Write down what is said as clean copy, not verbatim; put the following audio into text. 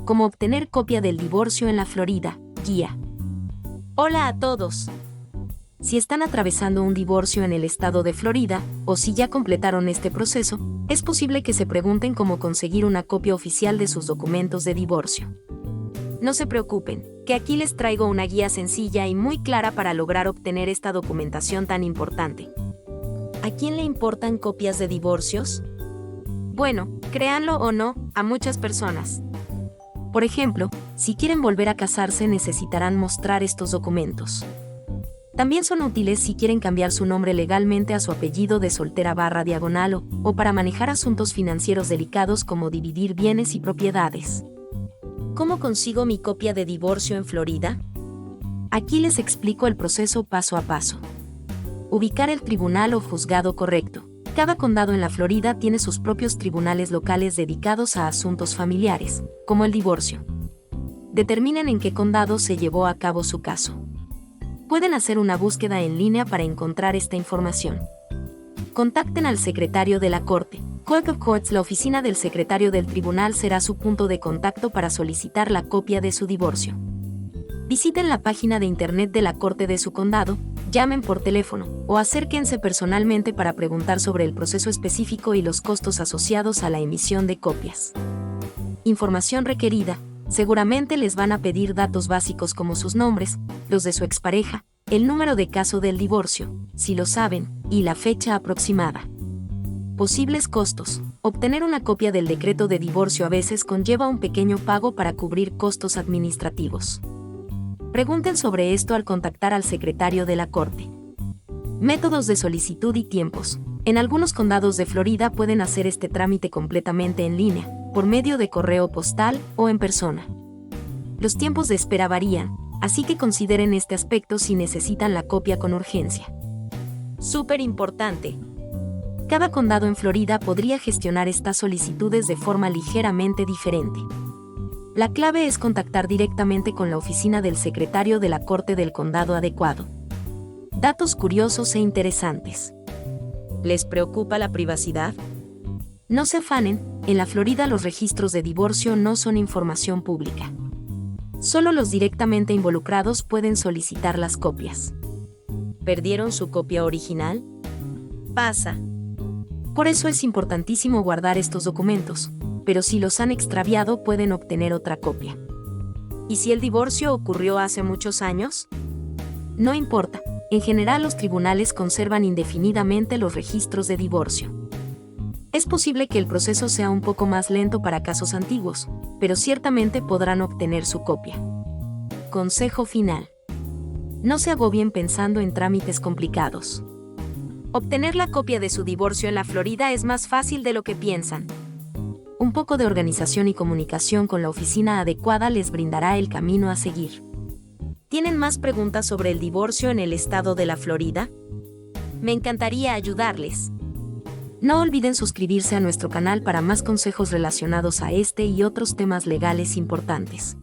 Cómo obtener copia del divorcio en la Florida, guía. Hola a todos. Si están atravesando un divorcio en el estado de Florida, o si ya completaron este proceso, es posible que se pregunten cómo conseguir una copia oficial de sus documentos de divorcio. No se preocupen, que aquí les traigo una guía sencilla y muy clara para lograr obtener esta documentación tan importante. ¿A quién le importan copias de divorcios? Bueno, créanlo o no, a muchas personas. Por ejemplo, si quieren volver a casarse necesitarán mostrar estos documentos. También son útiles si quieren cambiar su nombre legalmente a su apellido de soltera/diagonal o para manejar asuntos financieros delicados como dividir bienes y propiedades. ¿Cómo consigo mi copia de divorcio en Florida? Aquí les explico el proceso paso a paso. Ubicar el tribunal o juzgado correcto. Cada condado en la Florida tiene sus propios tribunales locales dedicados a asuntos familiares, como el divorcio. Determinen en qué condado se llevó a cabo su caso. Pueden hacer una búsqueda en línea para encontrar esta información. Contacten al secretario de la Corte. Clerk of Courts. La oficina del secretario del tribunal será su punto de contacto para solicitar la copia de su divorcio. Visiten la página de internet de la Corte de su condado, llamen por teléfono, o acérquense personalmente para preguntar sobre el proceso específico y los costos asociados a la emisión de copias. Información requerida. Seguramente les van a pedir datos básicos como sus nombres, los de su expareja, el número de caso del divorcio, si lo saben, y la fecha aproximada. Posibles costos. Obtener una copia del decreto de divorcio a veces conlleva un pequeño pago para cubrir costos administrativos. Pregunten sobre esto al contactar al secretario de la Corte. Métodos de solicitud y tiempos. En algunos condados de Florida pueden hacer este trámite completamente en línea, por medio de correo postal o en persona. Los tiempos de espera varían, así que consideren este aspecto si necesitan la copia con urgencia. Súper importante. Cada condado en Florida podría gestionar estas solicitudes de forma ligeramente diferente. La clave es contactar directamente con la oficina del secretario de la Corte del condado adecuado. Datos curiosos e interesantes. ¿Les preocupa la privacidad? No se afanen, en la Florida los registros de divorcio no son información pública. Solo los directamente involucrados pueden solicitar las copias. ¿Perdieron su copia original? Pasa. Por eso es importantísimo guardar estos documentos, pero si los han extraviado pueden obtener otra copia. ¿Y si el divorcio ocurrió hace muchos años? No importa, en general los tribunales conservan indefinidamente los registros de divorcio. Es posible que el proceso sea un poco más lento para casos antiguos, pero ciertamente podrán obtener su copia. Consejo final. No se agobien pensando en trámites complicados. Obtener la copia de su divorcio en la Florida es más fácil de lo que piensan. Un poco de organización y comunicación con la oficina adecuada les brindará el camino a seguir. ¿Tienen más preguntas sobre el divorcio en el estado de la Florida? Me encantaría ayudarles. No olviden suscribirse a nuestro canal para más consejos relacionados a este y otros temas legales importantes.